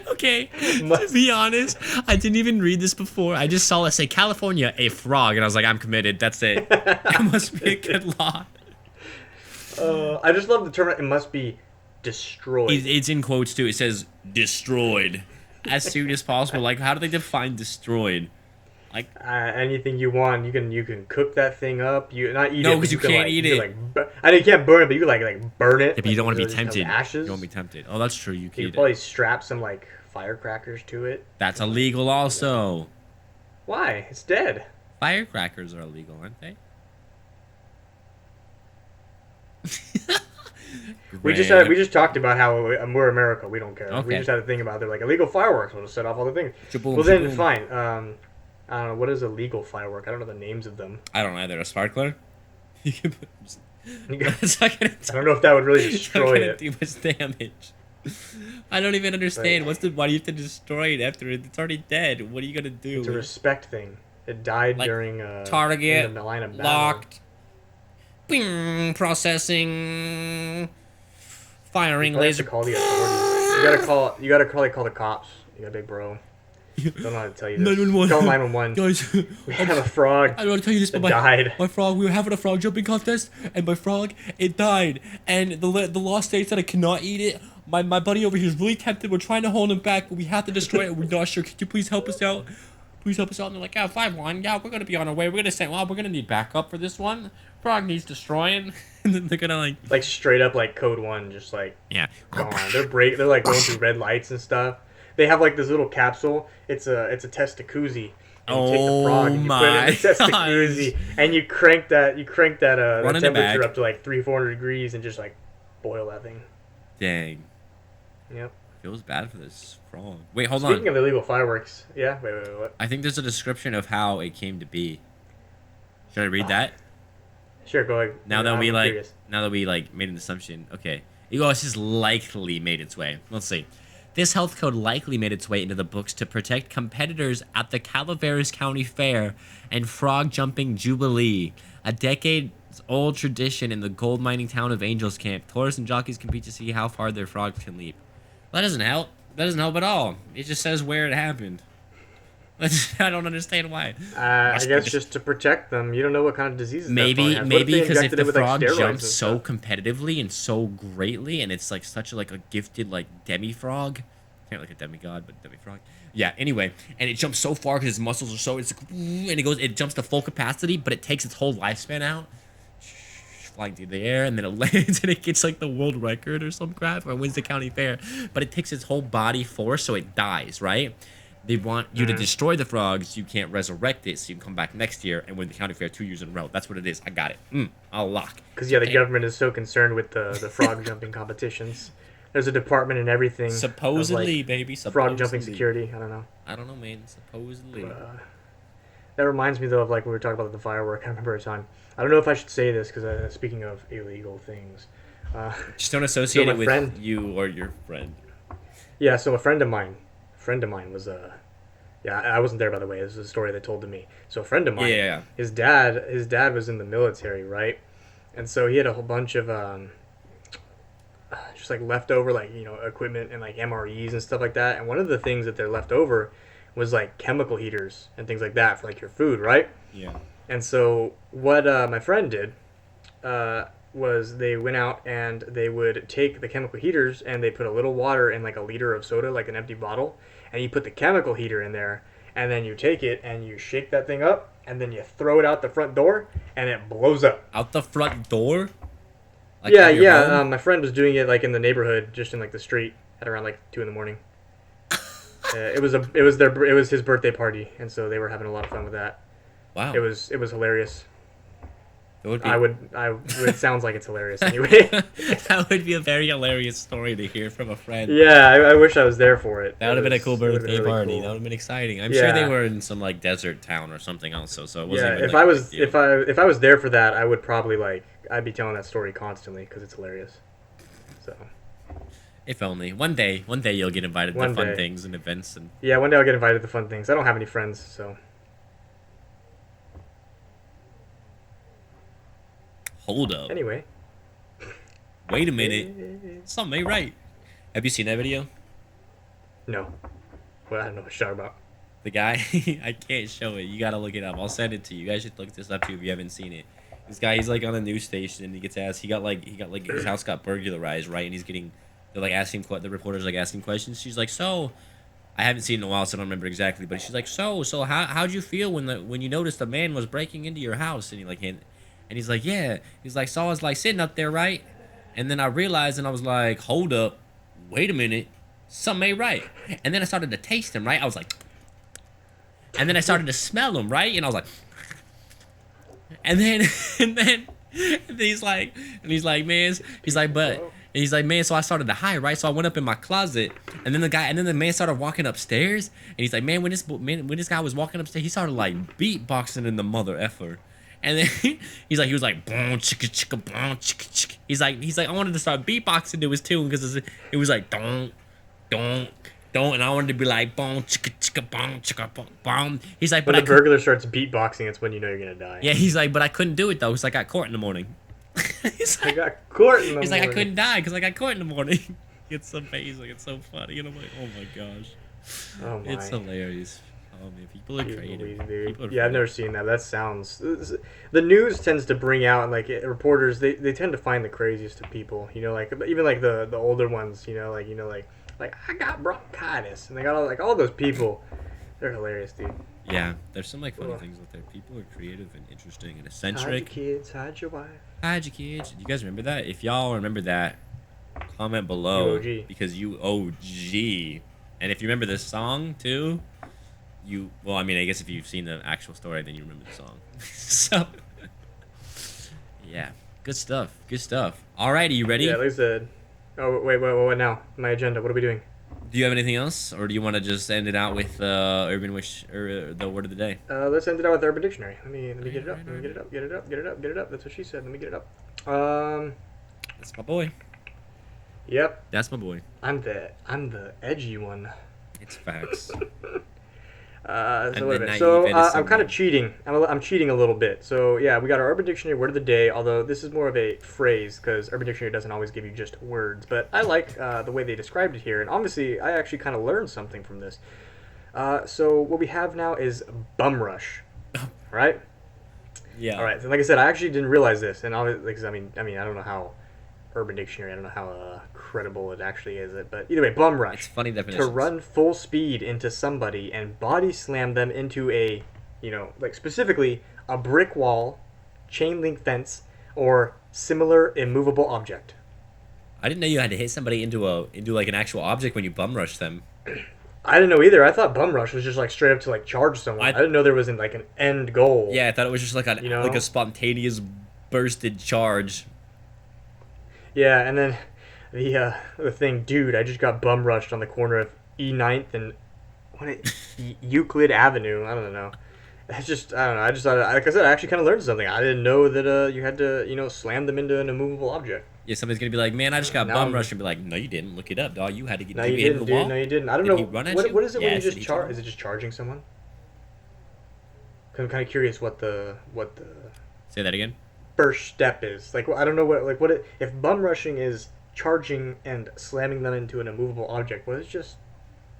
Okay, to be honest, I didn't even read this before. I just saw it say California, a frog, and I was like, I'm committed. That's it. It must be a good law. I just love the term. It must be destroyed. It's in quotes too. It says destroyed as soon as possible. Like, how do they define destroyed? Like anything you want, you can cook that thing up. You not eat it. No, because you can't eat it. You can't burn it, but you can like burn it. Yeah, but you don't want to be tempted. Ashes. You don't want to be tempted. Oh, that's true. You can probably strap some like firecrackers to it. That's illegal, also. Why? It's dead. Firecrackers are illegal, aren't they? We just talked about how we're America. We don't care. Okay. We just had a thing about they're like illegal fireworks. We'll just set off all the things. Shaboom, well, then shaboom. fine. I don't know what is a legal firework. I don't know the names of them. I don't know either. A sparkler? You can put, I don't know if that would really destroy it. Do much damage. I don't even understand. Why do you have to destroy it after it's already dead? What are you gonna do? It's a respect thing. It died like, during target in the line of battle. locked. Bing, processing. Firing laser. Call the authorities. You gotta call the cops. You got big bro. Don't know how to tell you this. 911. Call 911. Guys, we have a frog. I don't want to tell you this, but my frog. We were having a frog jumping contest, and my frog it died. And the law states that I cannot eat it. My buddy over here is really tempted. We're trying to hold him back, but we have to destroy it. We're not sure. Could you please help us out? Please help us out. And they're like, yeah, 5-1. Yeah, we're gonna be on our way. We're gonna say, well, we're gonna need backup for this one. Frog needs destroying. And then they're gonna like straight up like code 1, just like yeah. Gone. They're like going through red lights and stuff. They have like this little capsule. It's a testacuzzi. And you take the frog and you put it in the testacuzzi and you crank that the temperature up to like 300-400 degrees and just like boil that thing. Dang. Yep. Feels bad for this frog. Wait, hold on. Speaking of illegal fireworks, yeah. Wait, what? I think there's a description of how it came to be. Should I read that? Sure, go ahead. Now that we made an assumption, okay. This is likely made its way. Let's see. This health code likely made its way into the books to protect competitors at the Calaveras County Fair and Frog Jumping Jubilee, a decades-old tradition in the gold mining town of Angels Camp. Tourists and jockeys compete to see how far their frogs can leap. Well, that doesn't help. That doesn't help at all. It just says where it happened. I don't understand why. I guess just to protect them. You don't know what kind of diseases. Maybe because if the frog jumps so competitively and so greatly, and it's like such a gifted demi frog, not like a demigod, but demi frog. Yeah. Anyway, and it jumps so far because his muscles are so and it jumps to full capacity, but it takes its whole lifespan out, flying through the air, and then it lands and it gets like the world record or some crap, or wins the county fair. But it takes its whole body force, so it dies, right? They want you to destroy the frogs. You can't resurrect it, so you can come back next year and win the county fair 2 years in a row. That's what it is. I got it. I'll lock. Because the government is so concerned with the frog jumping competitions. There's a department and everything. Supposedly, baby. Supposedly. Frog jumping security. I don't know. I don't know, man. Supposedly. That reminds me though of when we were talking about the firework. I remember a time. I don't know if I should say this because speaking of illegal things. Just don't associate it with you or your friend. Yeah. So a friend of mine was I wasn't there, by the way. This is a story they told to me. So a friend of mine, his dad was in the military, right? And so he had a whole bunch of just leftover equipment and MREs and stuff like that. And one of the things that they're left over was chemical heaters and things like that for your food, right? Yeah. And so what my friend did was they went out and they would take the chemical heaters and they put a little water in a liter of soda, an empty bottle, and you put the chemical heater in there, and then you take it and you shake that thing up, and then you throw it out the front door, and it blows up. Out the front door? Yeah. My friend was doing it in the neighborhood, just in the street at around 2 in the it was his birthday party, and so they were having a lot of fun with that. Wow. It was hilarious. It sounds like it's hilarious anyway. That would be a very hilarious story to hear from a friend. Yeah, I wish I was there for it. That would have been a cool birthday party. Cool. That would have been exciting. I'm sure they were in some desert town or something also. So it wasn't even if I was there for that, I would probably I'd be telling that story constantly because it's hilarious. So. If only one day you'll get invited to One fun day. things and events and. Yeah, one day I'll get invited to fun things. I don't have any friends, so. Hold up. Anyway. Wait a minute. Something ain't right. Have you seen that video? No. Well, I don't know what you're talking about. The guy, I can't show it. You gotta look it up. I'll send it to you. You guys should look this up too if you haven't seen it. This guy, he's like on a news station and he gets asked. He got like his house got burglarized, right? And he's getting, they're like asking the reporters like asking questions. She's like, so, I haven't seen it in a while, so I don't remember exactly. But she's like, so how'd you feel when you noticed a man was breaking into your house? And he's like, yeah. He's like, so I was like sitting up there, right? And then I realized, and I was like, hold up, wait a minute, something ain't right. And then I started to taste him, right? I was like, and then I started to smell him, right? And I was like, and then he's like, man, so I started to hide, right? So I went up in my closet, and then the man started walking upstairs, and he's like, man, when this guy was walking upstairs, he started like beatboxing in the mother effer. And then he was like, boom, chicka, chicka, boom, chicka, chicka. He's like, I wanted to start beatboxing to his tune because it was like, don't, and I wanted to be like, boom, chicka, chicka, boom, chicka, boom, boom. He's like, when the burglar starts beatboxing, it's when you know you're gonna die. Yeah, he's like, but I couldn't do it though, because I got caught in the morning. I got caught in the morning. He's like, I couldn't die because I got caught in the morning. It's amazing. It's so funny. And I'm like, oh my gosh. Oh my. It's hilarious. Oh man, people are creative. Yeah, I've never seen that. That sounds. The news tends to bring out like reporters. They tend to find the craziest of people. You know, like even like the older ones. You know, like I got bronchitis, and they got all those people. They're hilarious, dude. Yeah, there's some like funny things out there. People are creative and interesting and eccentric. Hide your kids, hide your wife. Hide your kids. You guys remember that? If y'all remember that, comment below because you OG. And if you remember this song too. Well, I mean, I guess if you've seen the actual story, then you remember the song. So, yeah, good stuff. Alrighty, you ready? Yeah, like I said. Oh, wait, what now? My agenda. What are we doing? Do you have anything else, or do you want to just end it out with Urban Wish or the word of the day? Let's end it out with Urban Dictionary. Let me get it up. Let me get it up. That's what she said. Let me get it up. That's my boy. Yep. That's my boy. I'm the edgy one. It's facts. I'm kind of cheating. I'm cheating a little bit. So yeah, we got our Urban Dictionary word of the day. Although this is more of a phrase because Urban Dictionary doesn't always give you just words. But I like the way they described it here, and obviously I actually kind of learned something from this. So what we have now is bum rush, right? Yeah. All right. So like I said, I actually didn't realize this, and I don't know how Urban Dictionary. I don't know how credible it actually is. But either way, bum rush. It's funny definition. To run full speed into somebody and body slam them into a, like specifically a brick wall, chain link fence, or similar immovable object. I didn't know you had to hit somebody into like an actual object when you bum rush them. I didn't know either. I thought bum rush was just like straight up to like charge someone. I didn't know there wasn't like an end goal. Yeah, I thought it was just like like a spontaneous bursted charge. Yeah, and then the thing, dude, I just got bum rushed on the corner of E9th and Euclid Avenue. I don't know. I don't know. I just thought, like I said, I actually kind of learned something. I didn't know that you had to, slam them into an immovable object. Yeah, somebody's gonna be like, "Man, I just got bum rushed," and be like, "No, you didn't. Look it up, dog. You had to get into the wall." No, you didn't. I don't know. What is it when you just charge? Is it just charging someone? I'm kind of curious what the Say that again. First step is like. I don't know what if bum rushing is charging and slamming them into an immovable object. What is just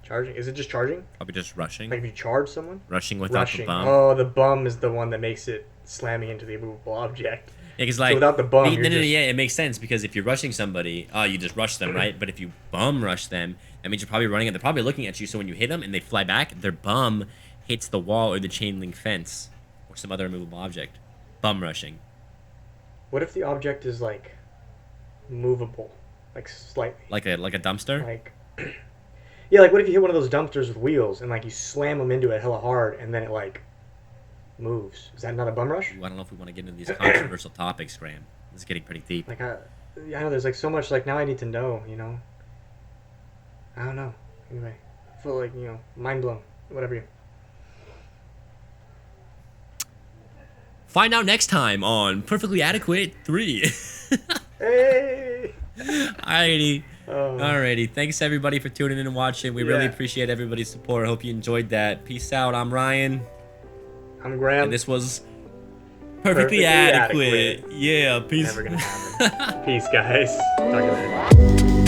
charging? Is it just charging? Probably just rushing. Like if you charge someone? Rushing without the bum. Oh, the bum is the one that makes it slamming into the immovable object. Yeah, because like so without the bum, yeah, it makes sense because if you're rushing somebody, you just rush them, right? But if you bum rush them, that means you're probably running and they're probably looking at you. So when you hit them and they fly back, their bum hits the wall or the chain link fence or some other immovable object. Bum rushing. What if the object is like movable, like slightly? Like a dumpster? Like yeah, like what if you hit one of those dumpsters with wheels and like you slam them into it hella hard and then it like moves? Is that not a bum rush? Ooh, I don't know if we want to get into these controversial topics, Graham. This is getting pretty deep. Like I know there's like so much like now I need to know, I don't know. Anyway, I feel like, mind blown. Whatever you. Find out next time on Perfectly Adequate 3. Hey! Alrighty. Alrighty. Thanks everybody for tuning in and watching. We really appreciate everybody's support. I hope you enjoyed that. Peace out. I'm Ryan. I'm Graham. And this was Perfectly Adequate. Yeah, peace. Never gonna happen. Peace, guys. Talk to you later.